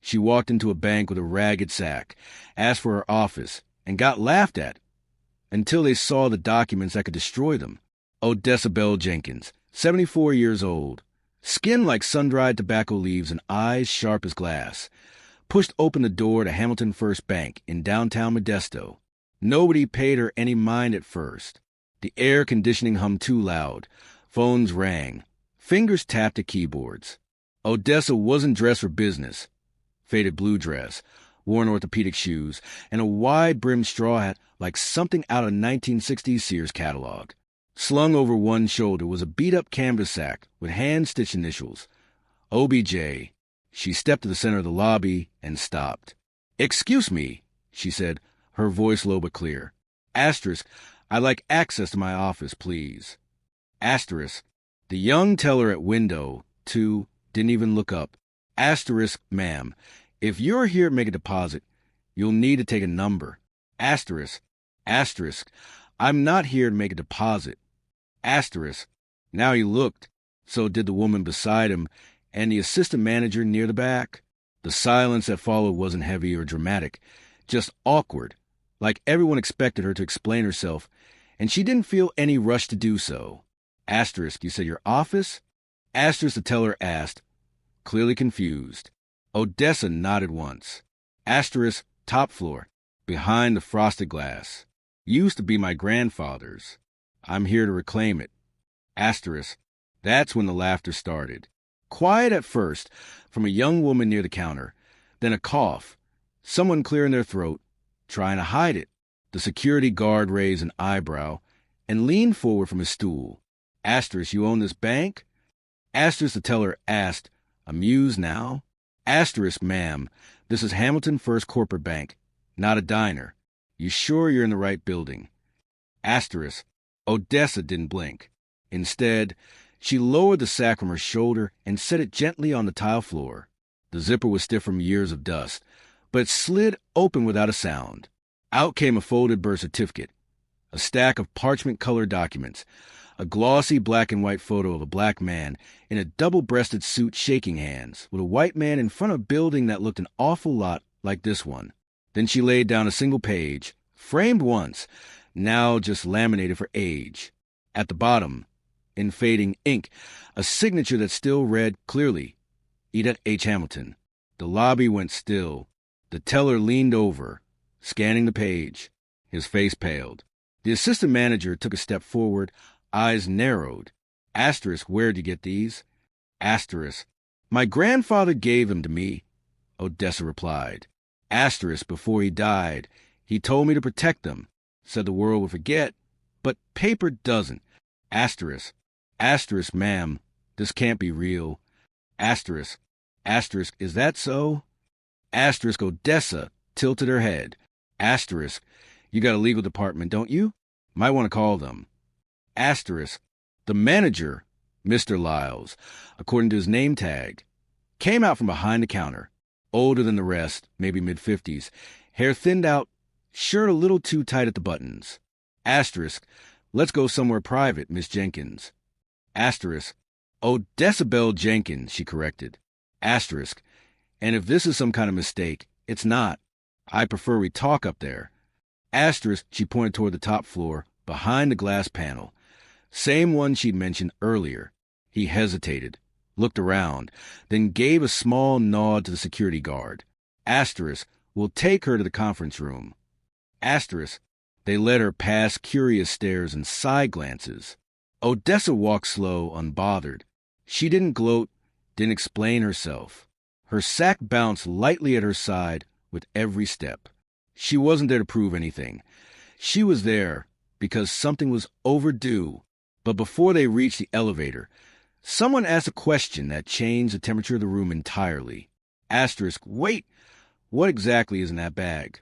She walked into a bank with a ragged sack, asked for her office, and got laughed at until they saw the documents that could destroy them. Debbie Jenkins, 74 years old, skin like sun-dried tobacco leaves and eyes sharp as glass, pushed open the door to Hamilton First Bank in downtown Modesto. Nobody paid her any mind at first. The air conditioning hummed too loud. Phones rang. Fingers tapped at keyboards. Odessa wasn't dressed for business. Faded blue dress, worn orthopedic shoes, and a wide-brimmed straw hat like something out of a 1960s Sears catalog. Slung over one shoulder was a beat-up canvas sack with hand-stitched initials. OBJ. She stepped to the center of the lobby and stopped. "Excuse me," she said, her voice low but clear. Asterisk, "I'd like access to my office, please." Asterisk, the young teller at window 2 didn't even look up. Asterisk, "Ma'am, if you're here to make a deposit, you'll need to take a number." Asterisk, "I'm not here to make a deposit." Asterisk, now he looked. So did the woman beside him and the assistant manager near the back. The silence that followed wasn't heavy or dramatic, just awkward, like everyone expected her to explain herself, and she didn't feel any rush to do so. Asterisk, "You said your office?" Asterisk, the teller asked, clearly confused. Odessa nodded once. Asterisk, "Top floor, behind the frosted glass. Used to be my grandfather's. I'm here to reclaim it." Asterisk. That's when the laughter started. Quiet at first, from a young woman near the counter, then a cough, someone clearing their throat, trying to hide it. The security guard raised an eyebrow and leaned forward from his stool. Asterisk, "You own this bank?" Asterisk, the teller asked, amused now. Asterisk, "Ma'am, this is Hamilton First Corporate Bank, not a diner. You sure you're in the right building?" Asterisk. Odessa didn't blink. Instead, she lowered the sack from her shoulder and set it gently on the tile floor. The zipper was stiff from years of dust, but it slid open without a sound. Out came a folded birth certificate, a stack of parchment-colored documents, a glossy black and white photo of a black man in a double-breasted suit shaking hands with a white man in front of a building that looked an awful lot like this one. Then she laid down a single page, framed once, now just laminated for age. At the bottom, in fading ink, a signature that still read clearly, Edith H. Hamilton. The lobby went still. The teller leaned over, scanning the page. His face paled. The assistant manager took a step forward, eyes narrowed. Asterisk, "Where'd you get these?" Asterisk, "My grandfather gave them to me," Odessa replied. Asterisk, "Before he died, he told me to protect them. Said the world would forget, but paper doesn't." Asterisk, "Ma'am, this can't be real." Asterisk, "Is that so?" Asterisk, Odessa tilted her head. Asterisk, "You got a legal department, don't you? Might want to call them." Asterisk, the manager, Mr. Lyles, according to his name tag, came out from behind the counter, older than the rest, maybe mid-50s, hair thinned out, shirt a little too tight at the buttons. Asterisk, "Let's go somewhere private, Miss Jenkins." Asterisk, Debbie Jenkins, she corrected. Asterisk, "And if this is some kind of mistake, it's not. I prefer we talk up there." Asterisk, she pointed toward the top floor, behind the glass panel. Same one she'd mentioned earlier. He hesitated, looked around, then gave a small nod to the security guard. Asterisk, "We'll take her to the conference room." Asterisk, they led her past curious stares and side glances. Odessa walked slow, unbothered. She didn't gloat, didn't explain herself. Her sack bounced lightly at her side with every step. She wasn't there to prove anything. She was there because something was overdue. But before they reached the elevator, someone asked a question that changed the temperature of the room entirely. Asterisk, "Wait, what exactly is in that bag?"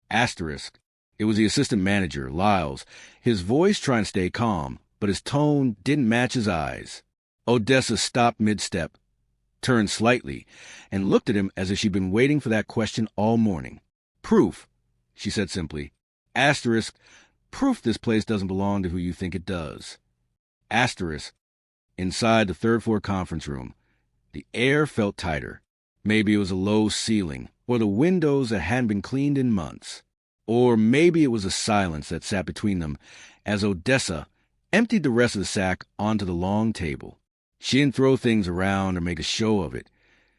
Asterisk, it was the assistant manager, Lyles, his voice trying to stay calm, but his tone didn't match his eyes. Odessa stopped mid-step, turned slightly, and looked at him as if she'd been waiting for that question all morning. "Proof," she said simply. Asterisk, "Proof this place doesn't belong to who you think it does." Asterisk, inside the third-floor conference room, the air felt tighter. Maybe it was a low ceiling, or the windows that hadn't been cleaned in months. Or maybe it was a silence that sat between them as Odessa emptied the rest of the sack onto the long table. She didn't throw things around or make a show of it.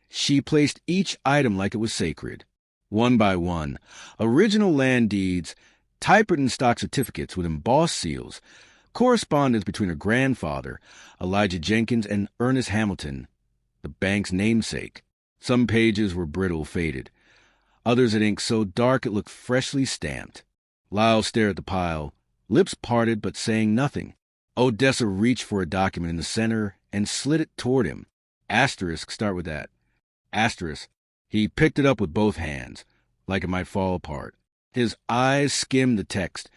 She placed each item like it was sacred. One by one, original land deeds, typewritten stock certificates with embossed seals, correspondence between her grandfather, Elijah Jenkins, and Ernest Hamilton, the bank's namesake. Some pages were brittle, faded. Others had ink so dark it looked freshly stamped. Lyle stared at the pile, lips parted but saying nothing. Odessa reached for a document in the center and slid it toward him. Asterisk, start with that. Asterisk. He picked it up with both hands, like it might fall apart. His eyes skimmed the text.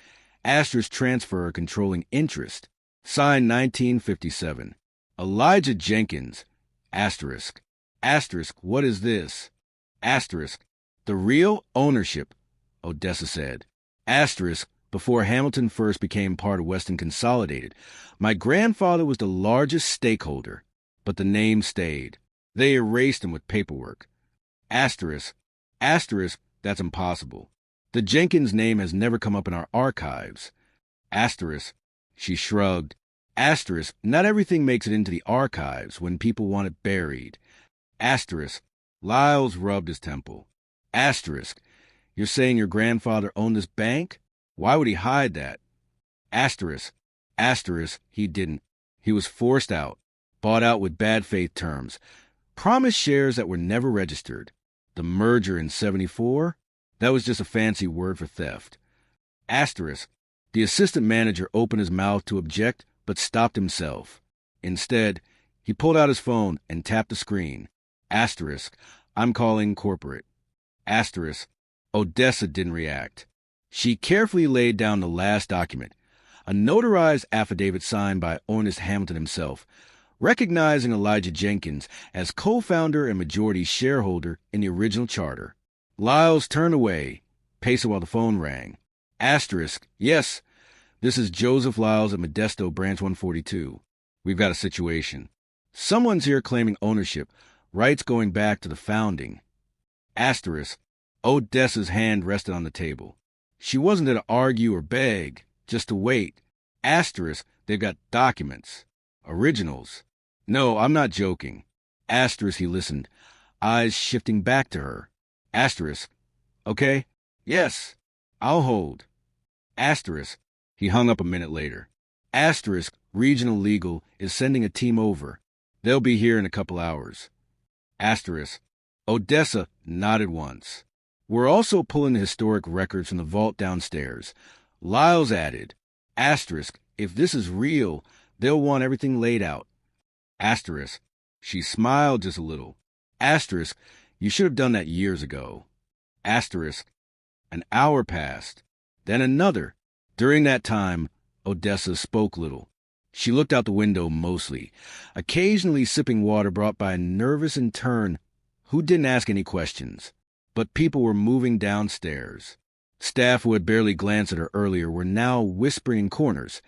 Asterisk transfer controlling interest. Signed 1957. Elijah Jenkins. Asterisk. Asterisk, what is this? Asterisk. The real ownership, Odessa said. Asterisk, before Hamilton first became part of Weston Consolidated, my grandfather was the largest stakeholder, but the name stayed. They erased him with paperwork. Asterisk. Asterisk, that's impossible. The Jenkins name has never come up in our archives. Asterisk. She shrugged. Asterisk, not everything makes it into the archives when people want it buried. Asterisk. Lyles rubbed his temple. Asterisk. You're saying your grandfather owned this bank? Why would he hide that? Asterisk. Asterisk, he didn't. He was forced out, bought out with bad faith terms, promised shares that were never registered. The merger in 74? That was just a fancy word for theft. Asterisk. The assistant manager opened his mouth to object, but stopped himself. Instead, he pulled out his phone and tapped the screen. Asterisk. I'm calling corporate. Asterisk. Odessa didn't react. She carefully laid down the last document, a notarized affidavit signed by Ernest Hamilton himself, recognizing Elijah Jenkins as co-founder and majority shareholder in the original charter. Lyles turned away, pacing while the phone rang. Asterisk. Yes, this is Joseph Lyles at Modesto, Branch 142. We've got a situation. Someone's here claiming ownership, rights going back to the founding. Asterisk. Odessa's hand rested on the table. She wasn't there to argue or beg, just to wait. Asterisk. They've got documents. Originals. No, I'm not joking. Asterisk. He listened, eyes shifting back to her. Asterisk. Okay? Yes. I'll hold. Asterisk. He hung up a minute later. Asterisk. Regional Legal is sending a team over. They'll be here in a couple hours. Asterisk. Odessa nodded once. We're also pulling the historic records from the vault downstairs. Lyles added. Asterisk. If this is real, they'll want everything laid out. Asterisk. She smiled just a little. Asterisk. You should have done that years ago. Asterisk. An hour passed. Then another. During that time, Odessa spoke little. She looked out the window mostly, occasionally sipping water brought by a nervous intern who didn't ask any questions. But people were moving downstairs. Staff who had barely glanced at her earlier were now whispering in corners,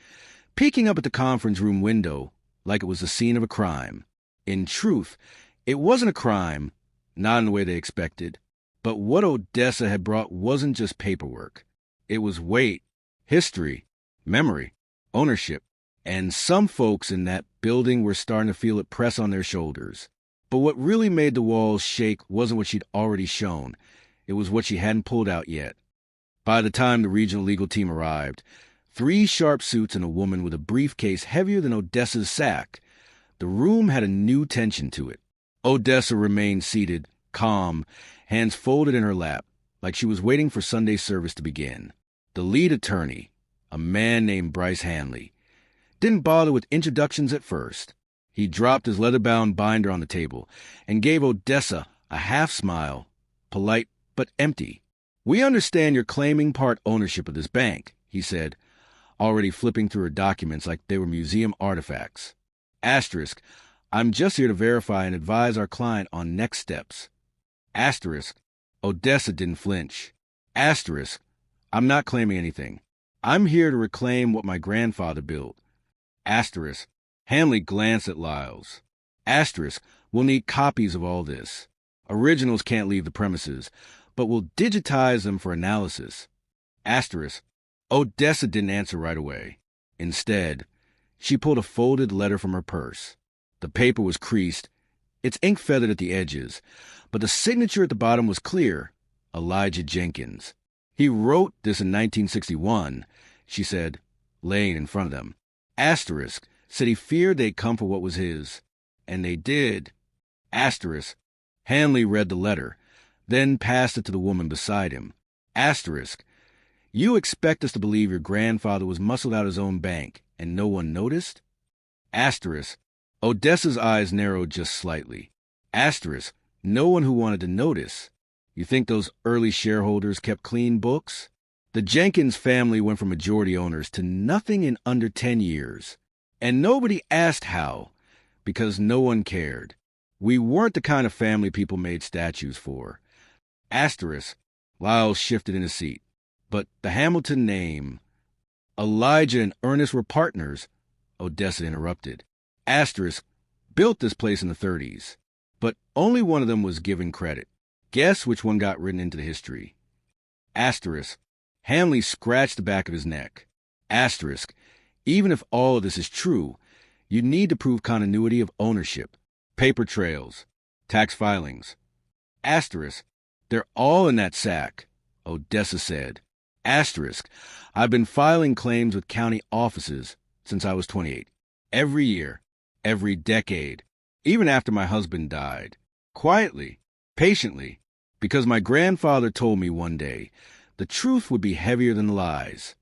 peeking up at the conference room window like it was the scene of a crime. In truth, it wasn't a crime, not in the way they expected. But what Odessa had brought wasn't just paperwork. It was weight, history, memory, ownership, and some folks in that building were starting to feel it press on their shoulders. But what really made the walls shake wasn't what she'd already shown. It was what she hadn't pulled out yet. By the time the regional legal team arrived, 3 sharp suits and a woman with a briefcase heavier than Odessa's sack, the room had a new tension to it. Odessa remained seated, calm, hands folded in her lap, like she was waiting for Sunday service to begin. The lead attorney, a man named Bryce Hanley, didn't bother with introductions at first. He dropped his leather-bound binder on the table and gave Odessa a half-smile, polite but empty. We understand you're claiming part ownership of this bank, he said, already flipping through her documents like they were museum artifacts. Asterisk. I'm just here to verify and advise our client on next steps. Asterisk. Odessa didn't flinch. Asterisk. I'm not claiming anything. I'm here to reclaim what my grandfather built. Asterisk. Hanley glanced at Lyles. Asterisk. We'll need copies of all this. Originals can't leave the premises, but we'll digitize them for analysis. Asterisk. Odessa didn't answer right away. Instead, she pulled a folded letter from her purse. The paper was creased, its ink feathered at the edges, but the signature at the bottom was clear. Elijah Jenkins. He wrote this in 1961, she said, laying in front of them. Asterisk said he feared they'd come for what was his. And they did. Asterisk. Hanley read the letter, then passed it to the woman beside him. Asterisk. You expect us to believe your grandfather was muscled out his own bank, and no one noticed? Asterisk. Odessa's eyes narrowed just slightly. Asterisk. No one who wanted to notice. You think those early shareholders kept clean books? The Jenkins family went from majority owners to nothing in under 10 years. And nobody asked how, because no one cared. We weren't the kind of family people made statues for. Asterisk. Lyles shifted in his seat. But the Hamilton name. Elijah and Ernest were partners, Odessa interrupted. Asterisk built this place in the 30s, but only one of them was given credit. Guess which one got written into the history? Asterisk. Hanley scratched the back of his neck. Asterisk. Even if all of this is true, you need to prove continuity of ownership, paper trails, tax filings. Asterisk. They're all in that sack, Odessa said. Asterisk. I've been filing claims with county offices since I was 28. Every year, every decade, even after my husband died. Quietly, patiently, because my grandfather told me one day the truth would be heavier than the lies.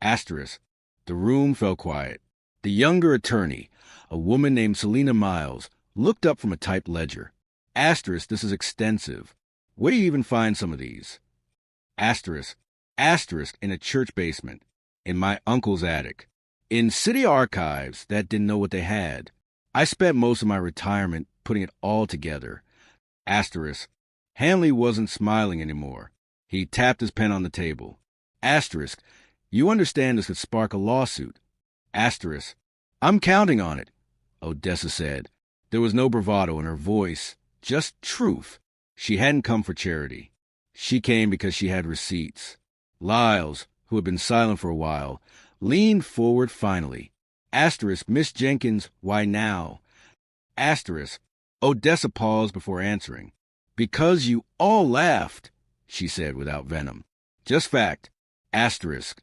Asterisk. The room fell quiet. The younger attorney, a woman named Selena Miles, looked up from a typed ledger. Asterisk. This is extensive. Where do you even find some of these? Asterisk. Asterisk in a church basement, in my uncle's attic, in city archives that didn't know what they had. I spent most of my retirement putting it all together. Asterisk. Hanley wasn't smiling anymore. He tapped his pen on the table. Asterisk. You understand this could spark a lawsuit. Asterisk. I'm counting on it, Odessa said. There was no bravado in her voice, just truth. She hadn't come for charity. She came because she had receipts. Lyles, who had been silent for a while, leaned forward finally. Asterisk. Miss Jenkins, why now? Asterisk. Odessa paused before answering. Because you all laughed, she said without venom. Just fact. Asterisk.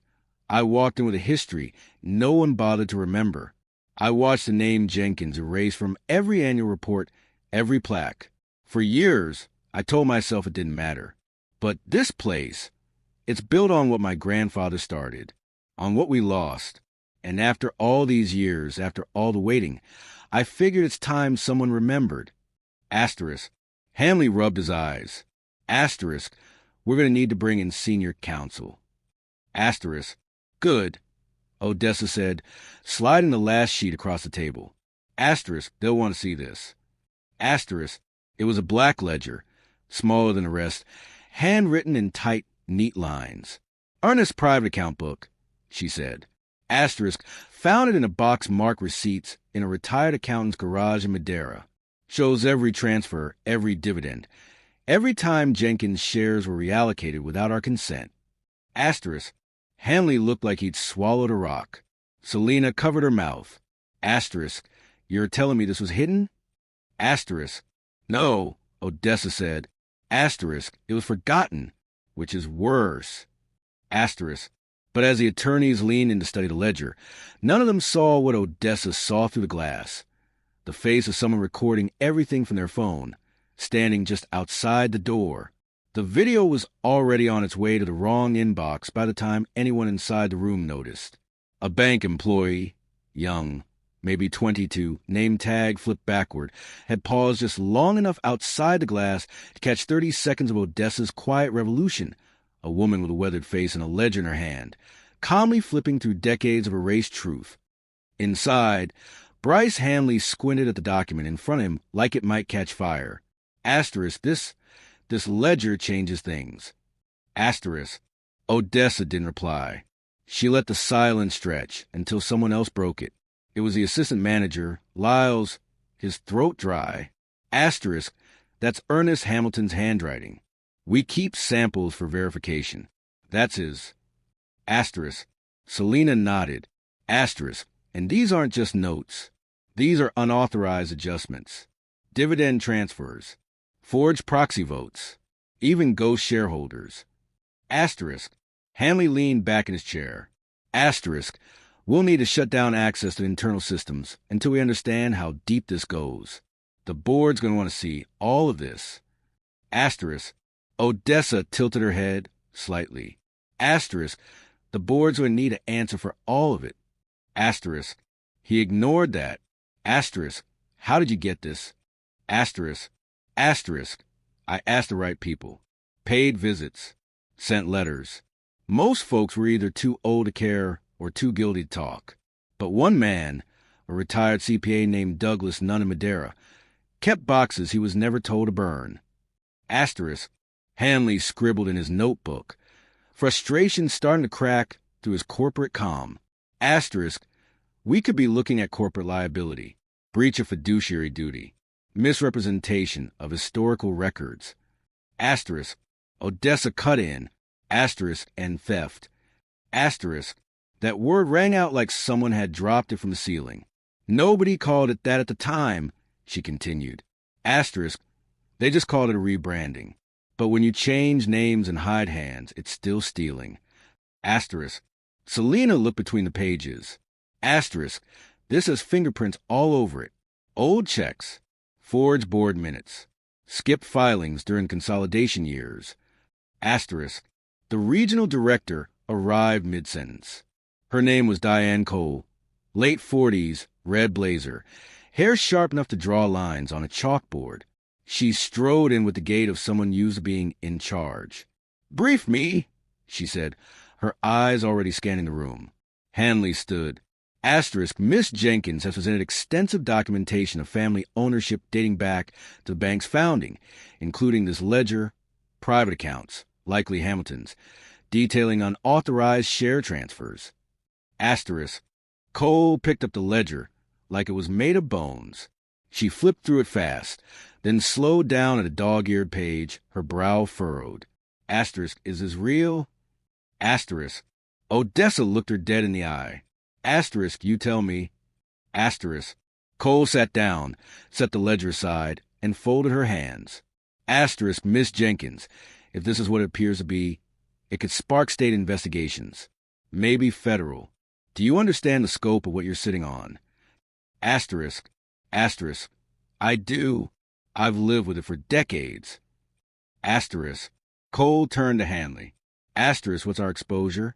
I walked in with a history no one bothered to remember. I watched the name Jenkins erased from every annual report, every plaque. For years, I told myself it didn't matter. But this place, it's built on what my grandfather started, on what we lost. And after all these years, after all the waiting, I figured it's time someone remembered. Asterisk. Hanley rubbed his eyes. Asterisk. We're going to need to bring in senior counsel. Asterisk. Good, Odessa said, sliding the last sheet across the table. Asterisk. They'll want to see this. Asterisk. It was a black ledger, smaller than the rest, handwritten in tight, neat lines. Ernest's private account book, she said. Asterisk. Found it in a box marked receipts in a retired accountant's garage in Madeira. Shows every transfer, every dividend, every time Jenkins' shares were reallocated without our consent. Asterisk. Hanley looked like he'd swallowed a rock. Selena covered her mouth. Asterisk. You're telling me this was hidden? Asterisk. No, Odessa said. Asterisk. It was forgotten, which is worse. Asterisk. But as the attorneys leaned in to study the ledger, none of them saw what Odessa saw through the glass. The face of someone recording everything from their phone, standing just outside the door. The video was already on its way to the wrong inbox by the time anyone inside the room noticed. A bank employee, young, maybe 22, name tag flipped backward, had paused just long enough outside the glass to catch 30 seconds of Odessa's quiet revolution, a woman with a weathered face and a ledger in her hand, calmly flipping through decades of erased truth. Inside, Bryce Hanley squinted at the document in front of him like it might catch fire. Asterisk. This ledger changes things. Asterisk. Odessa didn't reply. She let the silence stretch until someone else broke it. It was the assistant manager, Lyles, his throat dry. Asterisk. That's Ernest Hamilton's handwriting. We keep samples for verification. That's his. Asterisk. Selena nodded. Asterisk. And these aren't just notes. These are unauthorized adjustments. Dividend transfers. Forged proxy votes. Even ghost shareholders. Asterisk. Hanley leaned back in his chair. Asterisk. We'll need to shut down access to internal systems until we understand how deep this goes. The board's going to want to see all of this. Asterisk. Odessa tilted her head slightly. Asterisk. The board's going to need an answer for all of it. Asterisk. He ignored that. Asterisk. How did you get this? Asterisk. Asterisk. I asked the right people. Paid visits. Sent letters. Most folks were either too old to care or too guilty to talk. But one man, a retired CPA named Douglas Nunn in Madeira, kept boxes he was never told to burn. Asterisk. Hanley scribbled in his notebook. Frustration starting to crack through his corporate calm. Asterisk. We could be looking at corporate liability, breach of fiduciary duty, misrepresentation of historical records. Asterisk. Odessa cut-in. Asterisk. And theft. Asterisk. That word rang out like someone had dropped it from the ceiling. Nobody called it that at the time, she continued. Asterisk. They just called it a rebranding. But when you change names and hide hands, it's still stealing. Asterisk. Selena looked between the pages. Asterisk. This has fingerprints all over it. Old checks. Forged board minutes. Skipped filings during consolidation years. Asterisk. The regional director arrived mid-sentence. Her name was Diane Cole. Late 40s, red blazer. Hair sharp enough to draw lines on a chalkboard. She strode in with the gait of someone used to being in charge. "Brief me," she said, her eyes already scanning the room. Hanley stood. Asterisk. Miss Jenkins has presented extensive documentation of family ownership dating back to the bank's founding, including this ledger, private accounts, likely Hamilton's, detailing unauthorized share transfers. Asterisk. Cole picked up the ledger like it was made of bones. She flipped through it fast, then slowed down at a dog-eared page, her brow furrowed. Asterisk. Is this real? Asterisk. Odessa looked her dead in the eye. Asterisk. You tell me. Asterisk. Cole sat down, set the ledger aside, and folded her hands. Asterisk. Miss Jenkins, if this is what it appears to be, it could spark state investigations. Maybe federal. Do you understand the scope of what you're sitting on? Asterisk. Asterisk. I do. I've lived with it for decades. Asterisk. Cole turned to Hanley. Asterisk. What's our exposure?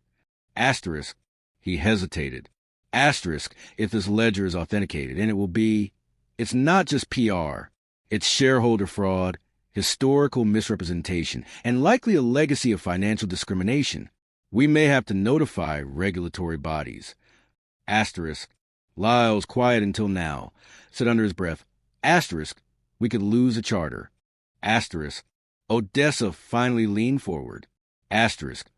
Asterisk. He hesitated. Asterisk. If this ledger is authenticated, and it will be, it's not just PR. It's shareholder fraud, historical misrepresentation, and likely a legacy of financial discrimination. We may have to notify regulatory bodies. Asterisk. Lyles, quiet until now, said under his breath. Asterisk. We could lose a charter. Asterisk. Odessa finally leaned forward. Asterisk.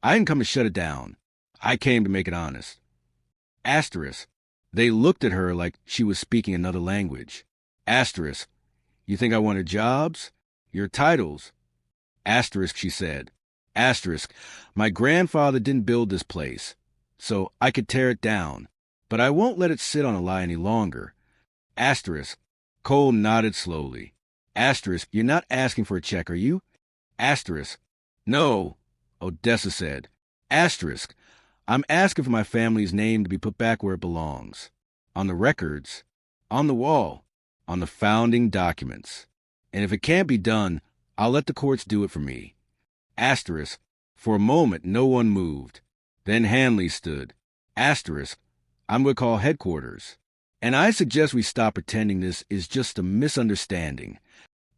I didn't come to shut it down. I came to make it honest. Asterisk. They looked at her like she was speaking another language. Asterisk. You think I wanted jobs? Your titles? Asterisk, she said. Asterisk. My grandfather didn't build this place, so I could tear it down, but I won't let it sit on a lie any longer. Asterisk. Cole nodded slowly. Asterisk. You're not asking for a check, are you? Asterisk. No, Odessa said. Asterisk. I'm asking for my family's name to be put back where it belongs. On the records. On the wall. On the founding documents. And if it can't be done, I'll let the courts do it for me. Asterisk. For a moment, no one moved. Then Hanley stood. Asterisk. I'm going to call headquarters. And I suggest we stop pretending this is just a misunderstanding.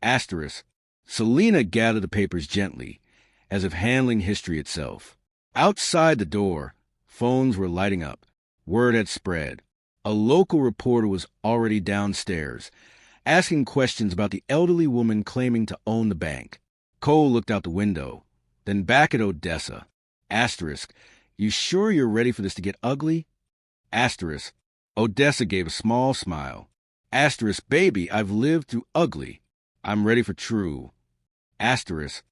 Asterisk. Selena gathered the papers gently, as if handling history itself. Outside the door, phones were lighting up. Word had spread. A local reporter was already downstairs, asking questions about the elderly woman claiming to own the bank. Cole looked out the window, then back at Odessa. Asterisk. You sure you're ready for this to get ugly? Asterisk. Odessa gave a small smile. Asterisk. Baby, I've lived through ugly. I'm ready for true. Asterisk.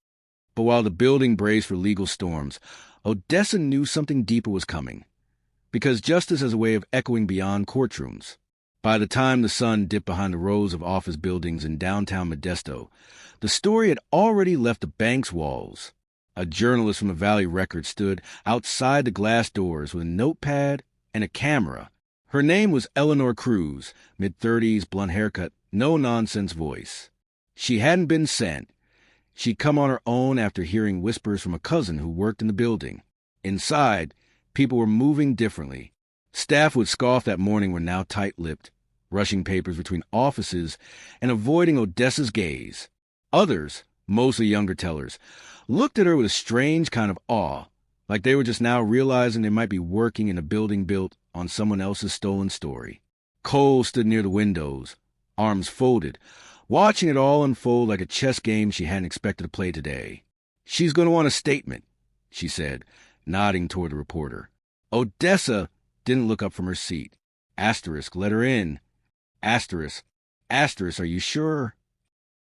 But while the building braced for legal storms, Odessa knew something deeper was coming. Because justice has a way of echoing beyond courtrooms. By the time the sun dipped behind the rows of office buildings in downtown Modesto, the story had already left the bank's walls. A journalist from the Valley Record stood outside the glass doors with a notepad and a camera. Her name was Eleanor Cruz, mid-30s, blunt haircut, no-nonsense voice. She hadn't been sent. She'd come on her own after hearing whispers from a cousin who worked in the building. Inside, people were moving differently. Staff who had scoffed that morning were now tight-lipped, rushing papers between offices and avoiding Odessa's gaze. Others, mostly younger tellers, looked at her with a strange kind of awe, like they were just now realizing they might be working in a building built on someone else's stolen story. Cole stood near the windows, arms folded, watching it all unfold like a chess game she hadn't expected to play today. "She's going to want a statement," she said, nodding toward the reporter. Odessa didn't look up from her seat. Asterisk, let her in. Asterisk, asterisk, are you sure?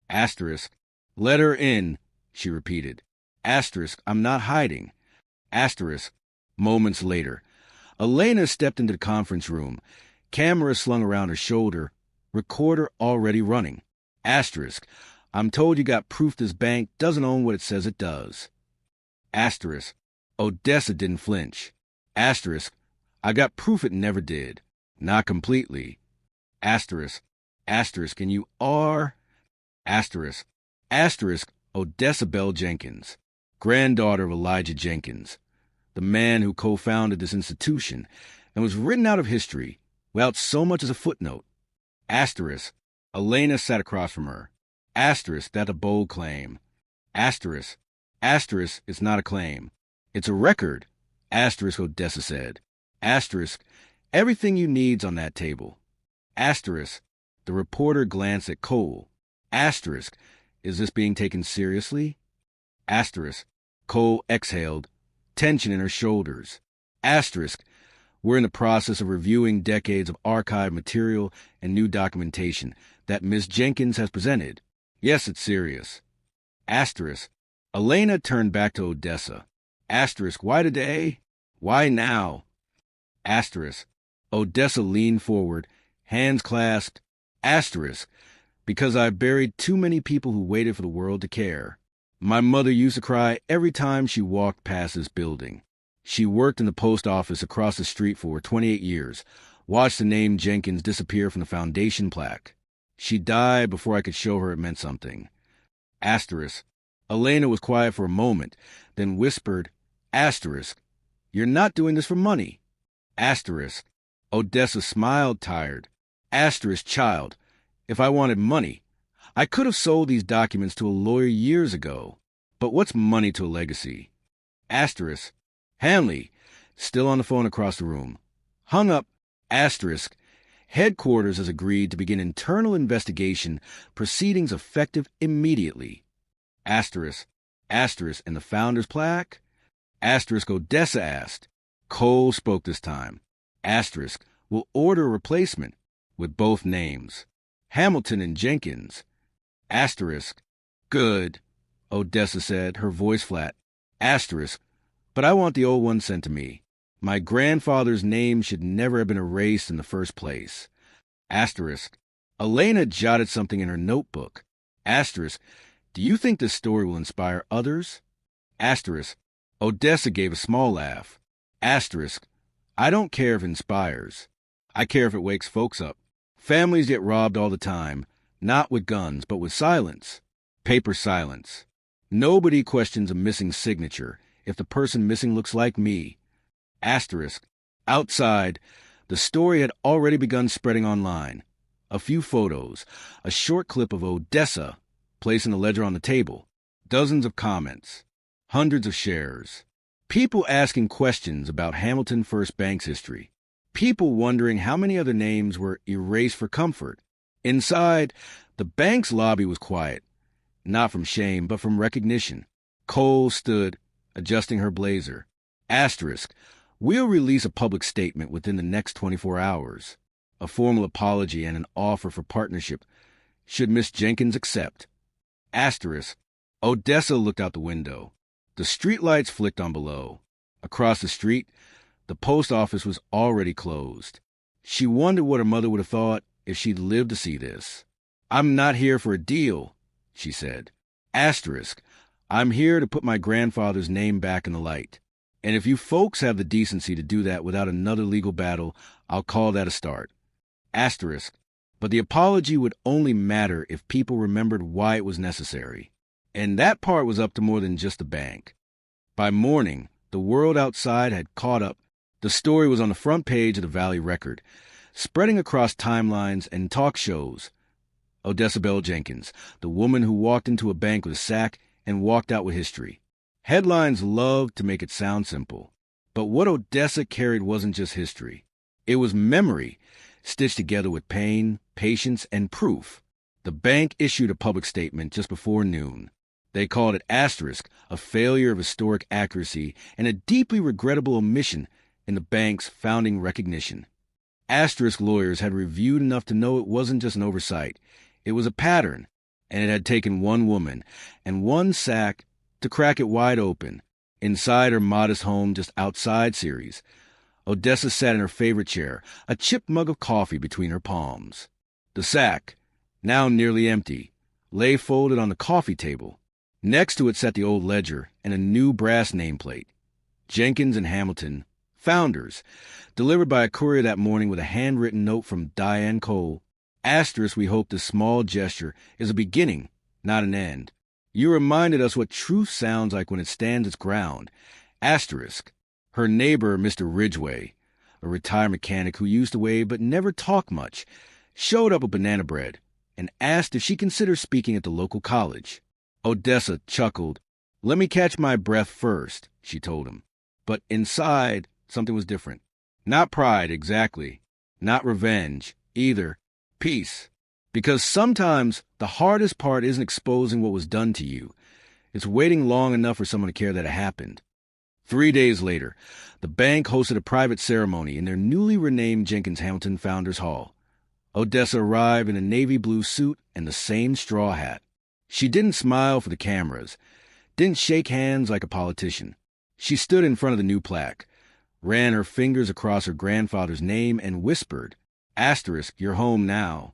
Asterisk, let her in, she repeated. Asterisk, I'm not hiding. Asterisk, moments later. Elena stepped into the conference room, camera slung around her shoulder, recorder already running. Asterisk, I'm told you got proof this bank doesn't own what it says it does. Asterisk, Odessa didn't flinch. Asterisk, I got proof it never did. Not completely. Asterisk, asterisk, and you are... Asterisk, asterisk, Odessa Belle Jenkins, granddaughter of Elijah Jenkins, the man who co-founded this institution and was written out of history without so much as a footnote. Asterisk, Elena sat across from her. Asterisk, that's a bold claim. Asterisk, asterisk, it's not a claim. It's a record. Asterisk, Odessa said. Asterisk, everything you need's on that table. Asterisk, the reporter glanced at Cole. Asterisk, is this being taken seriously? Asterisk, Cole exhaled, tension in her shoulders. Asterisk, we're in the process of reviewing decades of archived material and new documentation that Miss Jenkins has presented. Yes, it's serious. Asterisk, Elena turned back to Odessa. Asterisk, why today? Why now? Asterisk, Odessa leaned forward, hands clasped. Asterisk, because I've buried too many people who waited for the world to care. My mother used to cry every time she walked past this building. She worked in the post office across the street for 28 years, watched the name Jenkins disappear from the foundation plaque. She died before I could show her it meant something. Asterisk, Elena was quiet for a moment, then whispered, Asterisk, you're not doing this for money. Asterisk, Odessa smiled tired. Asterisk, child, if I wanted money, I could have sold these documents to a lawyer years ago. But what's money to a legacy? Asterisk, Hanley, still on the phone across the room. Hung up. Asterisk, headquarters has agreed to begin internal investigation, proceedings effective immediately. Asterisk, asterisk, and the founder's plaque? Asterisk, Odessa asked. Cole spoke this time. Asterisk, will order a replacement with both names. Hamilton and Jenkins. Asterisk, good, Odessa said, her voice flat. Asterisk, but I want the old one sent to me. My grandfather's name should never have been erased in the first place. Asterisk, Elena jotted something in her notebook. Asterisk, do you think this story will inspire others? Asterisk, Odessa gave a small laugh. Asterisk, I don't care if it inspires. I care if it wakes folks up. Families get robbed all the time, not with guns, but with silence. Paper silence. Nobody questions a missing signature if the person missing looks like me. Asterisk, outside, the story had already begun spreading online. A few photos, a short clip of Odessa, placing the ledger on the table, dozens of comments, hundreds of shares. People asking questions about Hamilton First Bank's history. People wondering how many other names were erased for comfort. Inside, the bank's lobby was quiet, not from shame, but from recognition. Cole stood, adjusting her blazer. Asterisk, we'll release a public statement within the next 24 hours. A formal apology and an offer for partnership, should Miss Jenkins accept. Asterisk. Odessa looked out the window. The streetlights flicked on below. Across the street, the post office was already closed. She wondered what her mother would have thought if she'd lived to see this. "I'm not here for a deal," she said. Asterisk. "I'm here to put my grandfather's name back in the light. And if you folks have the decency to do that without another legal battle, I'll call that a start." Asterisk. But the apology would only matter if people remembered why it was necessary. And that part was up to more than just the bank. By morning, the world outside had caught up. The story was on the front page of the Valley Record, spreading across timelines and talk shows. Debbie Jenkins, the woman who walked into a bank with a sack and walked out with history. Headlines loved to make it sound simple. But what Odessa carried wasn't just history. It was memory, stitched together with pain, patience, and proof. The bank issued a public statement just before noon. They called it asterisk, a failure of historic accuracy and a deeply regrettable omission in the bank's founding recognition. Asterisk lawyers had reviewed enough to know it wasn't just an oversight. It was a pattern, and it had taken one woman and one sack to crack it wide open. Inside her modest home just outside Ceres, Odessa sat in her favorite chair, a chipped mug of coffee between her palms. The sack, now nearly empty, lay folded on the coffee table. Next to it sat the old ledger and a new brass nameplate. Jenkins and Hamilton, founders, delivered by a courier that morning with a handwritten note from Diane Cole. Asterisk, we hope this small gesture is a beginning, not an end. You reminded us what truth sounds like when it stands its ground. Asterisk. Her neighbor, Mr. Ridgway, a retired mechanic who used to wave but never talked much, showed up with banana bread and asked if she considered speaking at the local college. Odessa chuckled. "Let me catch my breath first," she told him. But inside, something was different. Not pride, exactly. Not revenge, either. Peace. Because sometimes the hardest part isn't exposing what was done to you. It's waiting long enough for someone to care that it happened. 3 days later, the bank hosted a private ceremony in their newly renamed Jenkins Hamilton Founders Hall. Odessa arrived in a navy blue suit and the same straw hat. She didn't smile for the cameras, didn't shake hands like a politician. She stood in front of the new plaque, ran her fingers across her grandfather's name, and whispered, "Asterisk, you're home now."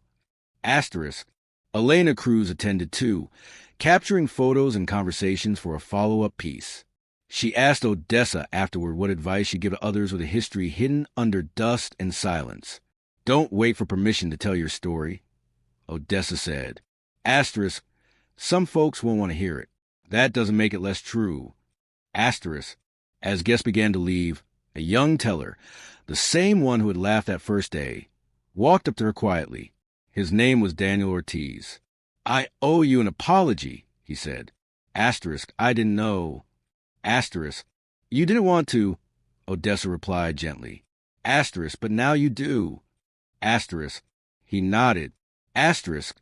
Asterisk. Elena Cruz attended too, capturing photos and conversations for a follow-up piece. She asked Odessa afterward what advice she'd give to others with a history hidden under dust and silence. "Don't wait for permission to tell your story," Odessa said. Asterisk. Some folks won't want to hear it. That doesn't make it less true. Asterisk. As guests began to leave, a young teller, the same one who had laughed that first day, walked up to her quietly. His name was Daniel Ortiz. "I owe you an apology," he said. Asterisk. "I didn't know." Asterisk. "You didn't want to," Odessa replied gently. Asterisk. "But now you do." Asterisk. He nodded. Asterisk.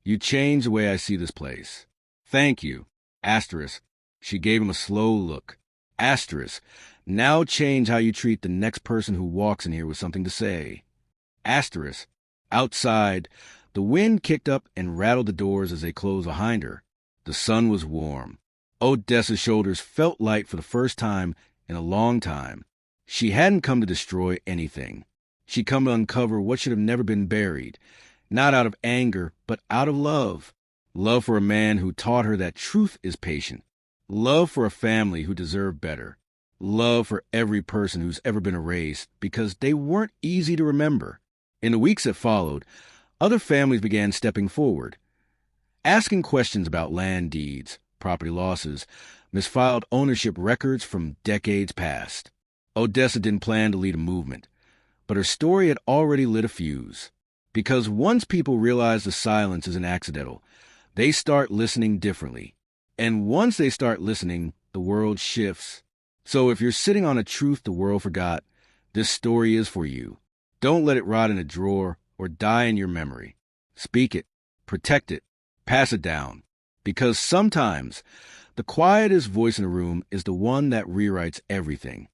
"You changed the way I see this place. Thank you." Asterisk. She gave him a slow look. Asterisk. "Now change how you treat the next person who walks in here with something to say." Asterisk. Outside, the wind kicked up and rattled the doors as they closed behind her. The sun was warm. Odessa's shoulders felt light for the first time in a long time. She hadn't come to destroy anything. She'd come to uncover what should have never been buried, not out of anger, but out of love. Love for a man who taught her that truth is patient. Love for a family who deserved better. Love for every person who's ever been erased because they weren't easy to remember. In the weeks that followed, other families began stepping forward, asking questions about land deeds, property losses, misfiled ownership records from decades past. Odessa didn't plan to lead a movement, but her story had already lit a fuse. Because once people realize the silence isn't accidental, they start listening differently. And once they start listening, the world shifts. So if you're sitting on a truth the world forgot, this story is for you. Don't let it rot in a drawer or die in your memory. Speak it, protect it, pass it down. Because sometimes the quietest voice in a room is the one that rewrites everything.